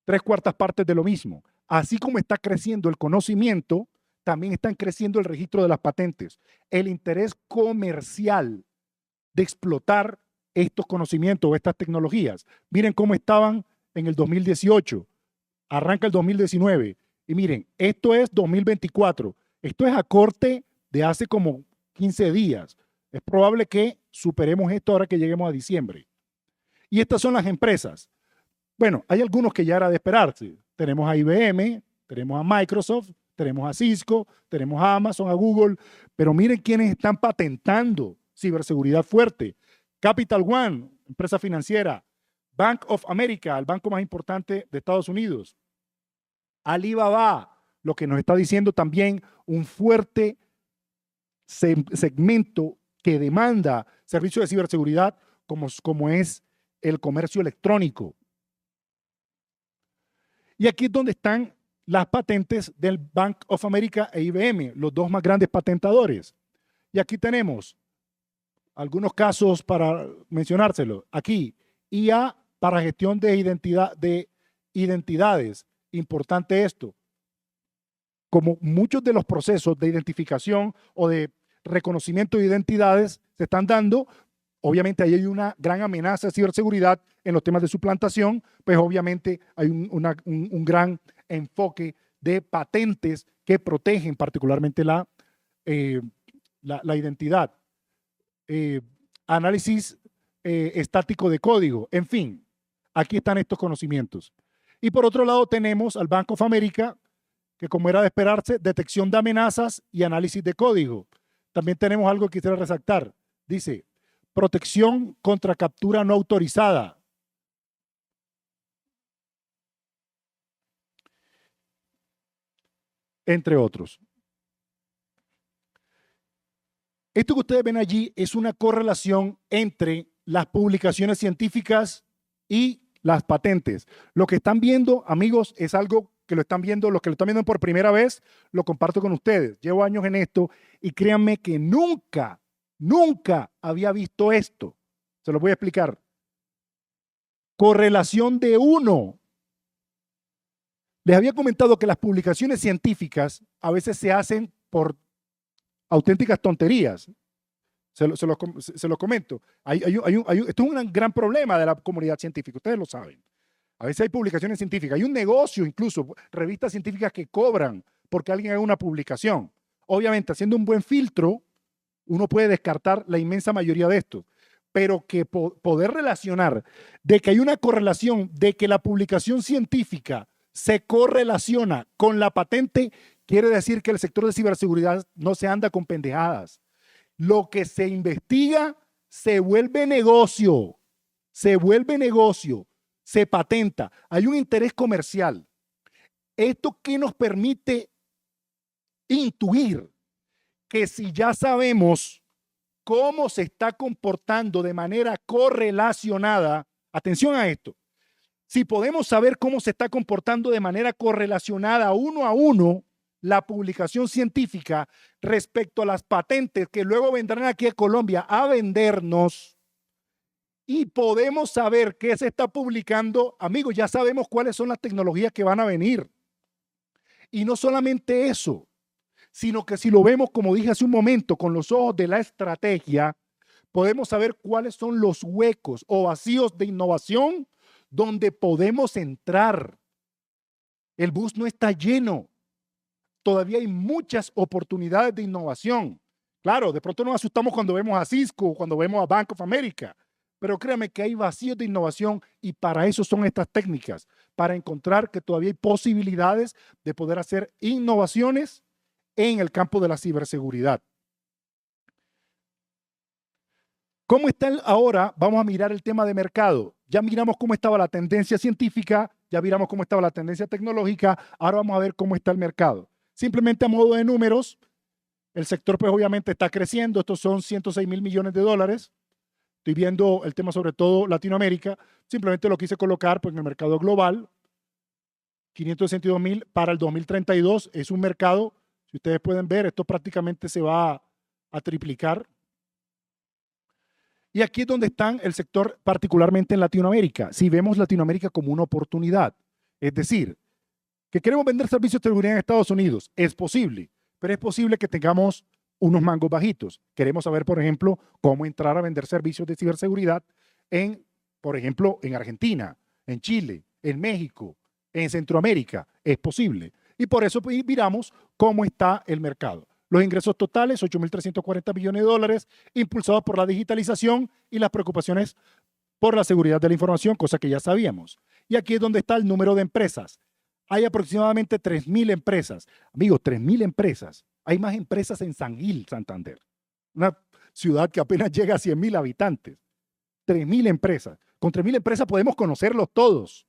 A: 3/4 partes de lo mismo. Así como está creciendo el conocimiento, también están creciendo el registro de las patentes. El interés comercial de explotar estos conocimientos o estas tecnologías. Miren cómo estaban en el 2018, arranca el 2019 y miren, esto es 2024. Esto es a corte de hace como 15 días. Es probable que superemos esto ahora que lleguemos a diciembre. Y estas son las empresas. Bueno, hay algunos que ya era de esperarse. Tenemos a IBM, tenemos a Microsoft, tenemos a Cisco, tenemos a Amazon, a Google, pero miren quiénes están patentando ciberseguridad fuerte. Capital One, empresa financiera. Bank of America, el banco más importante de Estados Unidos. Alibaba, lo que nos está diciendo también un fuerte segmento que demanda servicios de ciberseguridad como es el comercio electrónico. Y aquí es donde están las patentes del Bank of America e IBM, los dos más grandes patentadores. Y aquí tenemos algunos casos para mencionárselo. Aquí, IA para gestión de identidades. Importante esto. Como muchos de los procesos de identificación o de reconocimiento de identidades se están dando, obviamente ahí hay una gran amenaza de ciberseguridad en los temas de suplantación, pues obviamente hay un gran enfoque de patentes que protegen particularmente la identidad. Análisis estático de código, en fin, aquí están estos conocimientos. Y por otro lado tenemos al Bank of America, que como era de esperarse, detección de amenazas y análisis de código. También tenemos algo que quisiera resaltar. Dice, protección contra captura no autorizada. Entre otros. Esto que ustedes ven allí es una correlación entre las publicaciones científicas y las patentes. Lo que están viendo, amigos, es algo que lo están viendo, los que lo están viendo por primera vez, lo comparto con ustedes. Llevo años en esto y créanme que nunca había visto esto. Se lo voy a explicar. Correlación de 1. Les había comentado que las publicaciones científicas a veces se hacen por auténticas tonterías. Se lo comento. Esto es un gran problema de la comunidad científica, ustedes lo saben. A veces hay publicaciones científicas, hay un negocio incluso, revistas científicas que cobran porque alguien haga una publicación. Obviamente, haciendo un buen filtro, uno puede descartar la inmensa mayoría de esto, pero que poder relacionar de que hay una correlación de que la publicación científica se correlaciona con la patente, quiere decir que el sector de ciberseguridad no se anda con pendejadas. Lo que se investiga se vuelve negocio, se patenta. Hay un interés comercial. ¿Esto qué nos permite intuir? Que si ya sabemos cómo se está comportando de manera correlacionada, atención a esto, si podemos saber cómo se está comportando de manera correlacionada uno a uno la publicación científica respecto a las patentes que luego vendrán aquí a Colombia a vendernos y podemos saber qué se está publicando, amigos, ya sabemos cuáles son las tecnologías que van a venir. Y no solamente eso, sino que si lo vemos, como dije hace un momento, con los ojos de la estrategia, podemos saber cuáles son los huecos o vacíos de innovación donde podemos entrar. El bus no está lleno. Todavía hay muchas oportunidades de innovación. Claro, de pronto nos asustamos cuando vemos a Cisco, cuando vemos a Bank of America, pero créanme que hay vacíos de innovación y para eso son estas técnicas, para encontrar que todavía hay posibilidades de poder hacer innovaciones en el campo de la ciberseguridad. ¿Cómo está ahora? Vamos a mirar el tema de mercado. Ya miramos cómo estaba la tendencia científica, ya miramos cómo estaba la tendencia tecnológica, ahora vamos a ver cómo está el mercado. Simplemente a modo de números, el sector pues obviamente está creciendo, estos son 106.000 millones de dólares. Estoy viendo el tema sobre todo Latinoamérica, simplemente lo quise colocar pues, en el mercado global, 562.000 para el 2032, es un mercado, si ustedes pueden ver, esto prácticamente se va a triplicar. Y aquí es donde está el sector, particularmente en Latinoamérica. Si vemos Latinoamérica como una oportunidad, es decir, que queremos vender servicios de seguridad en Estados Unidos, es posible, pero es posible que tengamos unos mangos bajitos. Queremos saber, por ejemplo, cómo entrar a vender servicios de ciberseguridad por ejemplo, en Argentina, en Chile, en México, en Centroamérica. Es posible. Y por eso miramos cómo está el mercado. Los ingresos totales, 8.340 millones de dólares, impulsados por la digitalización y las preocupaciones por la seguridad de la información, cosa que ya sabíamos. Y aquí es donde está el número de empresas. Hay aproximadamente 3.000 empresas. Amigos, 3.000 empresas. Hay más empresas en San Gil, Santander, una ciudad que apenas llega a 100.000 habitantes. 3.000 empresas. Con 3.000 empresas podemos conocerlos todos.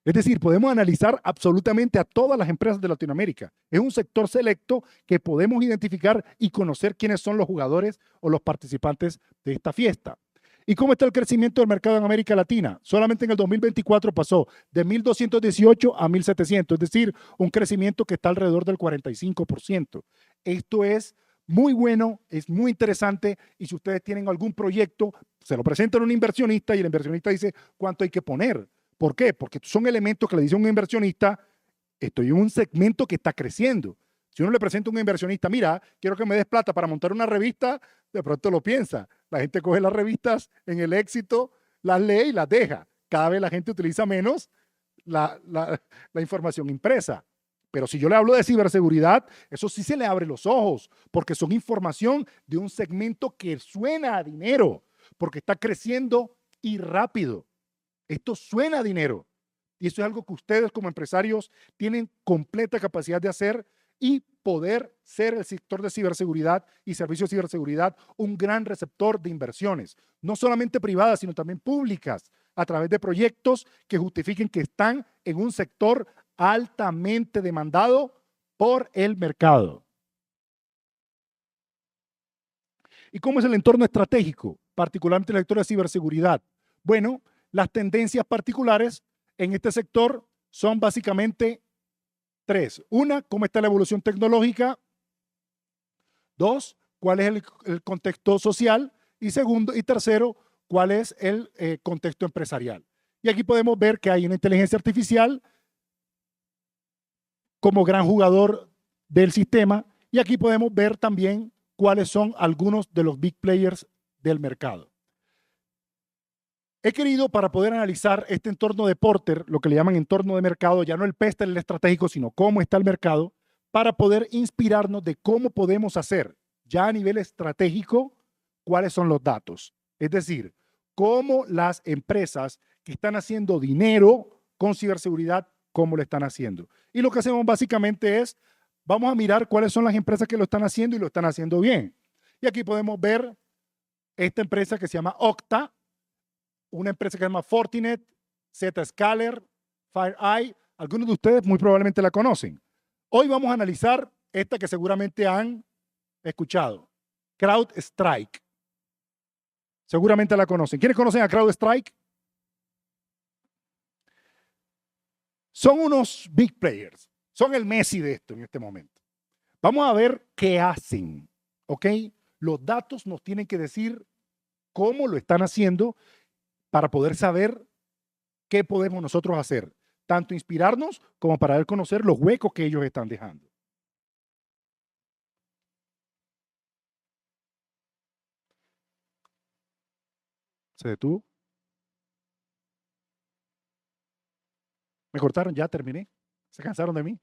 A: Es decir, podemos analizar absolutamente a todas las empresas de Latinoamérica. Es un sector selecto que podemos identificar y conocer quiénes son los jugadores o los participantes de esta fiesta. ¿Y cómo está el crecimiento del mercado en América Latina? Solamente en el 2024 pasó de 1.218 a 1.700, es decir, un crecimiento que está alrededor del 45%. Esto es muy bueno, es muy interesante, y si ustedes tienen algún proyecto, se lo presentan a un inversionista y el inversionista dice cuánto hay que poner. ¿Por qué? Porque son elementos que le dice un inversionista, estoy en un segmento que está creciendo. Si uno le presenta a un inversionista, mira, quiero que me des plata para montar una revista, de pronto lo piensa. La gente coge las revistas en el éxito, las lee y las deja. Cada vez la gente utiliza menos la información impresa. Pero si yo le hablo de ciberseguridad, eso sí se le abre los ojos, porque son información de un segmento que suena a dinero, porque está creciendo y rápido. Esto suena a dinero. Y eso es algo que ustedes como empresarios tienen completa capacidad de hacer y poder ser el sector de ciberseguridad y servicios de ciberseguridad un gran receptor de inversiones, no solamente privadas, sino también públicas, a través de proyectos que justifiquen que están en un sector altamente demandado por el mercado. ¿Y cómo es el entorno estratégico, particularmente en el sector de ciberseguridad? Bueno, las tendencias particulares en este sector son básicamente tres. Una, cómo está la evolución tecnológica. Dos, cuál es el contexto social. Y segundo y tercero, cuál es el contexto empresarial. Y aquí podemos ver que hay una inteligencia artificial como gran jugador del sistema. Y aquí podemos ver también cuáles son algunos de los big players del mercado. He querido, para poder analizar este entorno de Porter, lo que le llaman entorno de mercado, ya no el PESTEL, el estratégico, sino cómo está el mercado, para poder inspirarnos de cómo podemos hacer ya a nivel estratégico cuáles son los datos. Es decir, cómo las empresas que están haciendo dinero con ciberseguridad, cómo lo están haciendo. Y lo que hacemos básicamente es, vamos a mirar cuáles son las empresas que lo están haciendo y lo están haciendo bien. Y aquí podemos ver esta empresa que se llama Okta, una empresa que se llama Fortinet, Zscaler, FireEye. Algunos de ustedes muy probablemente la conocen. Hoy vamos a analizar esta que seguramente han escuchado, CrowdStrike. Seguramente la conocen. ¿Quiénes conocen a CrowdStrike? Son unos big players. Son el Messi de esto en este momento. Vamos a ver qué hacen, ¿ok? Los datos nos tienen que decir cómo lo están haciendo para poder saber qué podemos nosotros hacer, tanto inspirarnos como para conocer los huecos que ellos están dejando. ¿Se detuvo? ¿Me cortaron? Ya terminé. ¿Se cansaron de mí?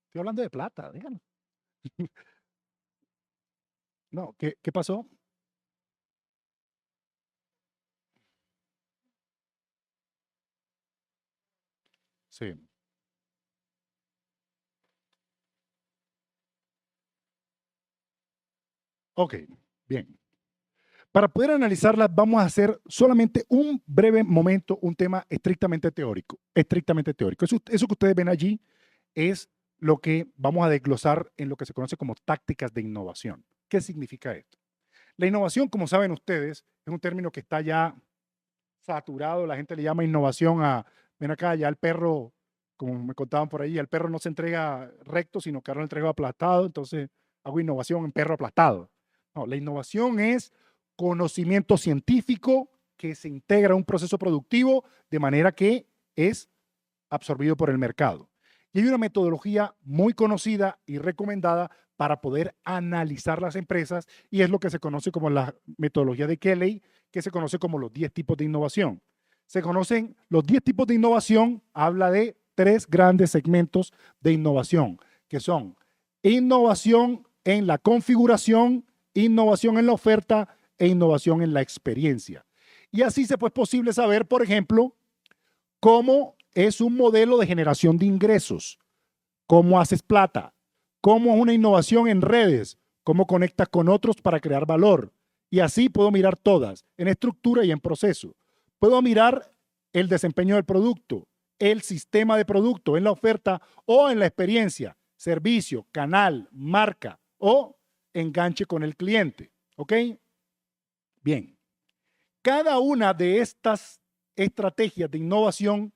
A: Estoy hablando de plata, díganlo. No, ¿qué pasó? Sí. Ok, bien. Para poder analizarlas, vamos a hacer solamente un breve momento, un tema estrictamente teórico. Estrictamente teórico. Eso que ustedes ven allí es lo que vamos a desglosar en lo que se conoce como tácticas de innovación. ¿Qué significa esto? La innovación, como saben ustedes, es un término que está ya saturado. La gente le llama innovación a, ven acá, ya el perro, como me contaban por ahí, el perro no se entrega recto, sino que ahora lo entrega aplastado. Entonces, hago innovación en perro aplastado. No, la innovación es conocimiento científico que se integra a un proceso productivo de manera que es absorbido por el mercado. Y hay una metodología muy conocida y recomendada para poder analizar las empresas y es lo que se conoce como la metodología de Kelly, que se conoce como los 10 tipos de innovación. Se conocen los 10 tipos de innovación, habla de 3 grandes segmentos de innovación, que son innovación en la configuración, innovación en la oferta e innovación en la experiencia. Y así se fue posible saber, por ejemplo, cómo es un modelo de generación de ingresos, cómo haces plata, cómo es una innovación en redes, cómo conectas con otros para crear valor. Y así puedo mirar todas, en estructura y en proceso. Puedo mirar el desempeño del producto, el sistema de producto en la oferta o en la experiencia, servicio, canal, marca o enganche con el cliente. ¿Ok? Bien. Cada una de estas estrategias de innovación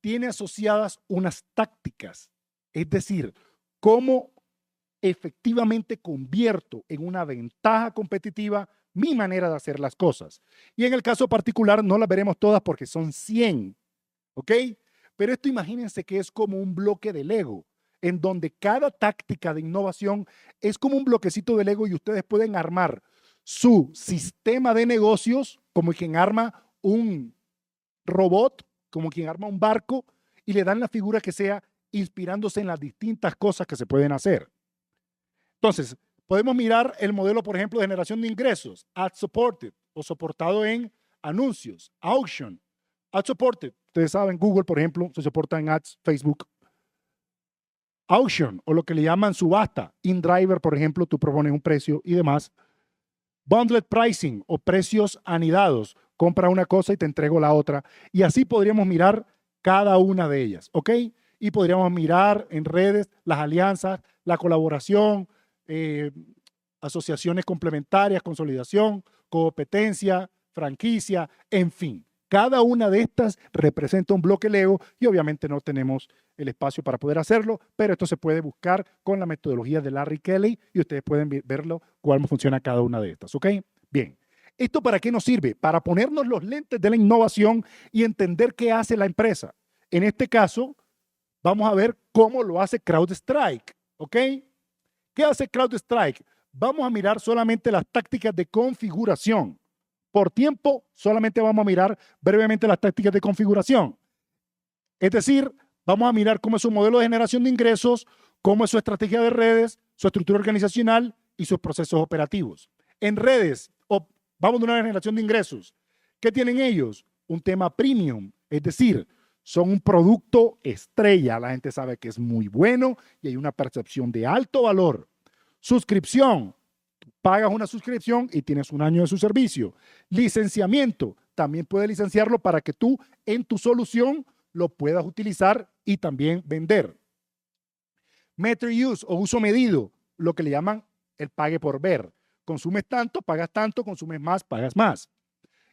A: tiene asociadas unas tácticas, es decir, cómo efectivamente convierto en una ventaja competitiva mi manera de hacer las cosas. Y en el caso particular no las veremos todas porque son 100, ¿ok? Pero esto imagínense que es como un bloque de Lego, en donde cada táctica de innovación es como un bloquecito de Lego y ustedes pueden armar su sistema de negocios como quien arma un robot, como quien arma un barco y le dan la figura que sea inspirándose en las distintas cosas que se pueden hacer. Entonces, podemos mirar el modelo, por ejemplo, de generación de ingresos, ad-supported o soportado en anuncios, auction, ad-supported. Ustedes saben, Google, por ejemplo, se soporta en ads, Facebook. Auction, o lo que le llaman subasta. InDriver, por ejemplo, tú propones un precio y demás. Bundled pricing o precios anidados. Compra una cosa y te entrego la otra. Y así podríamos mirar cada una de ellas, ¿ok? Y podríamos mirar en redes las alianzas, la colaboración, asociaciones complementarias, consolidación, competencia, franquicia, en fin. Cada una de estas representa un bloque Lego y obviamente no tenemos el espacio para poder hacerlo, pero esto se puede buscar con la metodología de Larry Kelly y ustedes pueden verlo cómo funciona cada una de estas, ¿ok? Bien. ¿Esto para qué nos sirve? Para ponernos los lentes de la innovación y entender qué hace la empresa. En este caso, vamos a ver cómo lo hace CrowdStrike, ¿ok? ¿Qué hace CrowdStrike? Vamos a mirar solamente las tácticas de configuración. Por tiempo, solamente vamos a mirar brevemente las tácticas de configuración. Es decir, vamos a mirar cómo es su modelo de generación de ingresos, cómo es su estrategia de redes, su estructura organizacional y sus procesos operativos. En redes, vamos a una generación de ingresos. ¿Qué tienen ellos? Un tema premium, es decir, son un producto estrella. La gente sabe que es muy bueno y hay una percepción de alto valor. Suscripción. Pagas una suscripción y tienes un año de su servicio. Licenciamiento. También puedes licenciarlo para que tú en tu solución lo puedas utilizar y también vender. Meter use o uso medido, lo que le llaman el pague por ver. Consumes tanto, pagas tanto, consumes más, pagas más.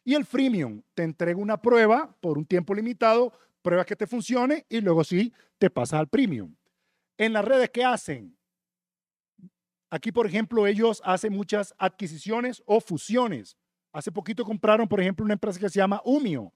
A: Y el freemium, te entrega una prueba por un tiempo limitado, pruebas que te funcione y luego sí te pasas al premium. En las redes, ¿qué hacen? Aquí, por ejemplo, ellos hacen muchas adquisiciones o fusiones. Hace poquito compraron, por ejemplo, una empresa que se llama Umio,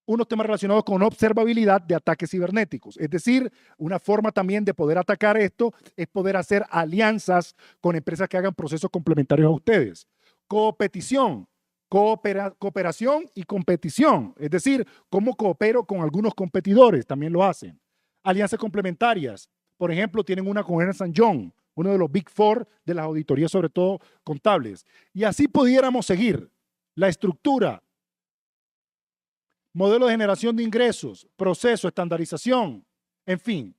A: unos temas relacionados con observabilidad de ataques cibernéticos. Es decir, una forma también de poder atacar esto es poder hacer alianzas con empresas que hagan procesos complementarios a ustedes. Competición, cooperación y competición. Es decir, cómo coopero con algunos competidores, también lo hacen. Alianzas complementarias. Por ejemplo, tienen una con Ernst & Young, uno de los Big Four de las auditorías, sobre todo contables. Y así pudiéramos seguir. La estructura, modelo de generación de ingresos, proceso, estandarización, en fin.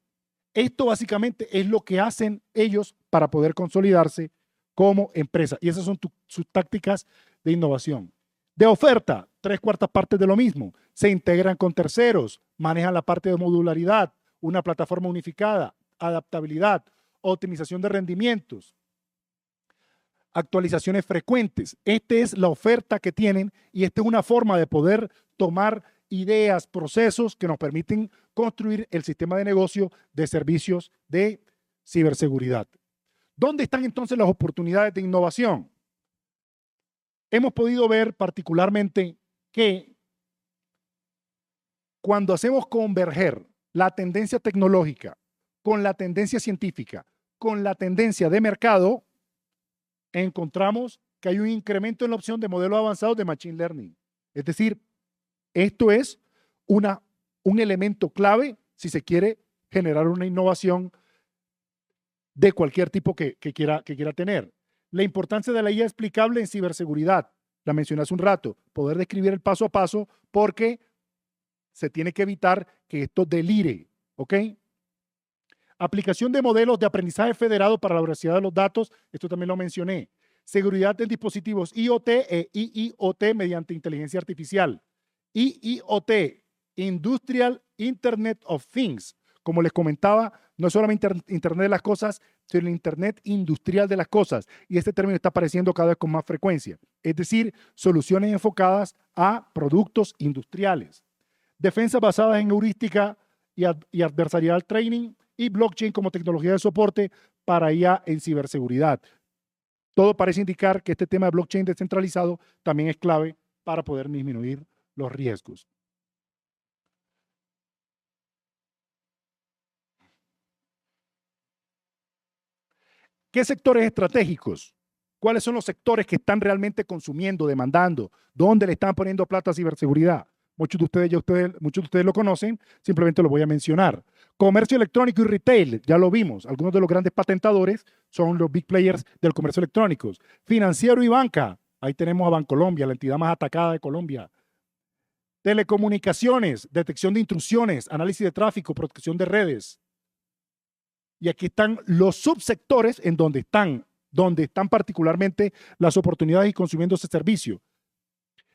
A: Esto básicamente es lo que hacen ellos para poder consolidarse como empresa. Y esas son sus tácticas de innovación. De oferta, 3/4 partes de lo mismo. Se integran con terceros, manejan la parte de modularidad, una plataforma unificada, adaptabilidad, optimización de rendimientos, actualizaciones frecuentes. Esta es la oferta que tienen y esta es una forma de poder tomar ideas, procesos que nos permiten construir el sistema de negocio de servicios de ciberseguridad. ¿Dónde están entonces las oportunidades de innovación? Hemos podido ver particularmente que cuando hacemos converger la tendencia tecnológica, con la tendencia científica, con la tendencia de mercado, encontramos que hay un incremento en la opción de modelos avanzados de Machine Learning. Es decir, esto es un elemento clave si se quiere generar una innovación de cualquier tipo que quiera tener. La importancia de la IA explicable en ciberseguridad, la mencioné hace un rato, poder describir el paso a paso porque se tiene que evitar que esto delire, ¿ok? Aplicación de modelos de aprendizaje federado para la veracidad de los datos, esto también lo mencioné. Seguridad de dispositivos IoT e IIoT mediante inteligencia artificial. IIoT, Industrial Internet of Things. Como les comentaba, no es solamente Internet de las cosas, sino el Internet industrial de las cosas. Y este término está apareciendo cada vez con más frecuencia. Es decir, soluciones enfocadas a productos industriales. Defensas basadas en heurística y adversarial training y blockchain como tecnología de soporte para IA en ciberseguridad. Todo parece indicar que este tema de blockchain descentralizado también es clave para poder disminuir los riesgos. ¿Qué sectores estratégicos? ¿Cuáles son los sectores que están realmente consumiendo, demandando? ¿Dónde le están poniendo plata a ciberseguridad? Muchos de ustedes lo conocen, simplemente lo voy a mencionar. Comercio electrónico y retail, ya lo vimos. Algunos de los grandes patentadores son los big players del comercio electrónico. Financiero y banca, ahí tenemos a Bancolombia, la entidad más atacada de Colombia. Telecomunicaciones, detección de intrusiones, análisis de tráfico, protección de redes. Y aquí están los subsectores en donde están particularmente las oportunidades y consumiendo ese servicio.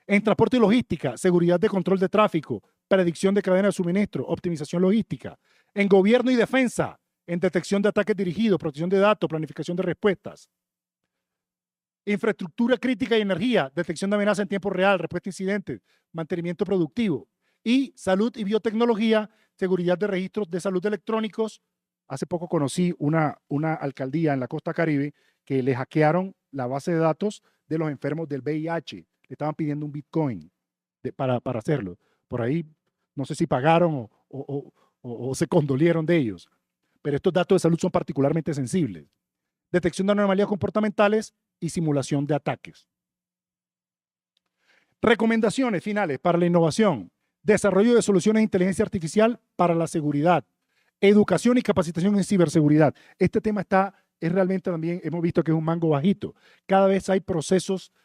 A: En transporte y logística, seguridad de control de tráfico, predicción de cadena de suministro, optimización logística. En gobierno y defensa, en detección de ataques dirigidos, protección de datos, planificación de respuestas. Infraestructura crítica y energía, detección de amenazas en tiempo real, respuesta a incidentes, mantenimiento productivo. Y salud y biotecnología, seguridad de registros de salud electrónicos. Hace poco conocí una alcaldía en la costa Caribe que le hackearon la base de datos de los enfermos del VIH. Le estaban pidiendo un Bitcoin para hacerlo. Por ahí, no sé si pagaron o se condolieron de ellos. Pero estos datos de salud son particularmente sensibles. Detección de anomalías comportamentales y simulación de ataques. Recomendaciones finales para la innovación. Desarrollo de soluciones de inteligencia artificial para la seguridad. Educación y capacitación en ciberseguridad. Este tema es realmente también, hemos visto que es un mango bajito. Cada vez hay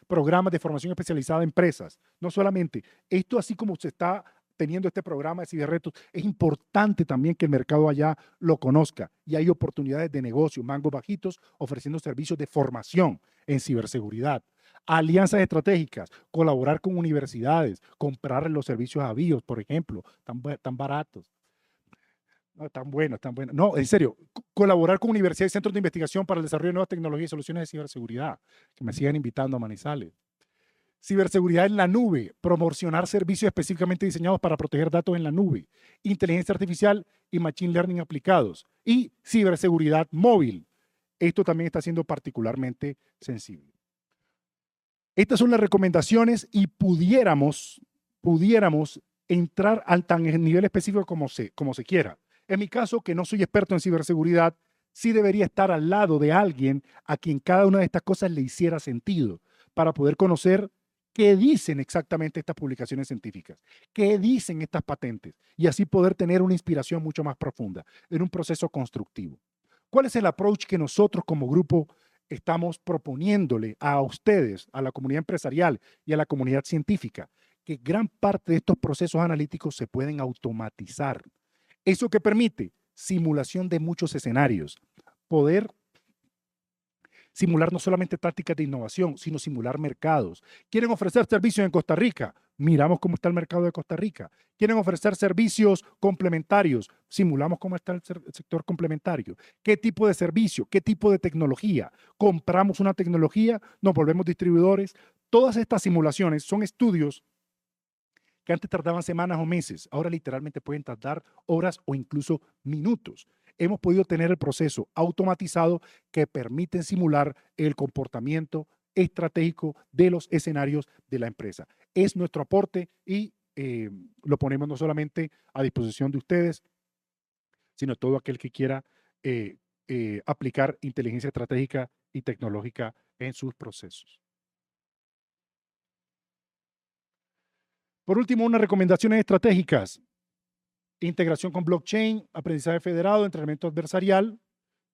A: programas de formación especializada en empresas. No solamente esto, así como se está teniendo este programa de ciberretos, es importante también que el mercado allá lo conozca y hay oportunidades de negocio, mangos bajitos, ofreciendo servicios de formación en ciberseguridad. Alianzas estratégicas, colaborar con universidades, comprar los servicios a BIOS, por ejemplo, tan baratos. No, tan bueno, tan bueno. No, en serio, colaborar con universidades y centros de investigación para el desarrollo de nuevas tecnologías y soluciones de ciberseguridad, que me sigan invitando a Manizales. Ciberseguridad en la nube, promocionar servicios específicamente diseñados para proteger datos en la nube, inteligencia artificial y machine learning aplicados, y ciberseguridad móvil. Esto también está siendo particularmente sensible. Estas son las recomendaciones y pudiéramos entrar al tan nivel específico como se quiera. En mi caso, que no soy experto en ciberseguridad, sí debería estar al lado de alguien a quien cada una de estas cosas le hiciera sentido para poder conocer qué dicen exactamente estas publicaciones científicas, qué dicen estas patentes y así poder tener una inspiración mucho más profunda en un proceso constructivo. ¿Cuál es el approach que nosotros como grupo estamos proponiéndole a ustedes, a la comunidad empresarial y a la comunidad científica? Que gran parte de estos procesos analíticos se pueden automatizar. ¿Eso que permite? Simulación de muchos escenarios. Poder simular no solamente tácticas de innovación, sino simular mercados. ¿Quieren ofrecer servicios en Costa Rica? Miramos cómo está el mercado de Costa Rica. ¿Quieren ofrecer servicios complementarios? Simulamos cómo está el sector complementario. ¿Qué tipo de servicio? ¿Qué tipo de tecnología? Compramos una tecnología, nos volvemos distribuidores. Todas estas simulaciones son estudios que antes tardaban semanas o meses, ahora literalmente pueden tardar horas o incluso minutos. Hemos podido tener el proceso automatizado que permite simular el comportamiento estratégico de los escenarios de la empresa. Es nuestro aporte y lo ponemos no solamente a disposición de ustedes, sino todo aquel que quiera aplicar inteligencia estratégica y tecnológica en sus procesos. Por último, unas recomendaciones estratégicas: integración con blockchain, aprendizaje federado, entrenamiento adversarial,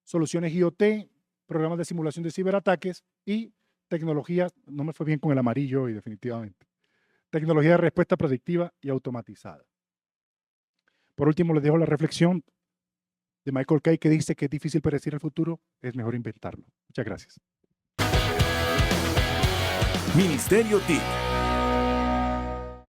A: soluciones IoT, programas de simulación de ciberataques y tecnologías, no me fue bien con el amarillo hoy definitivamente, tecnología de respuesta predictiva y automatizada. Por último, les dejo la reflexión de Michael Kay, que dice que es difícil predecir el futuro, es mejor inventarlo. Muchas gracias.
B: Ministerio TIC,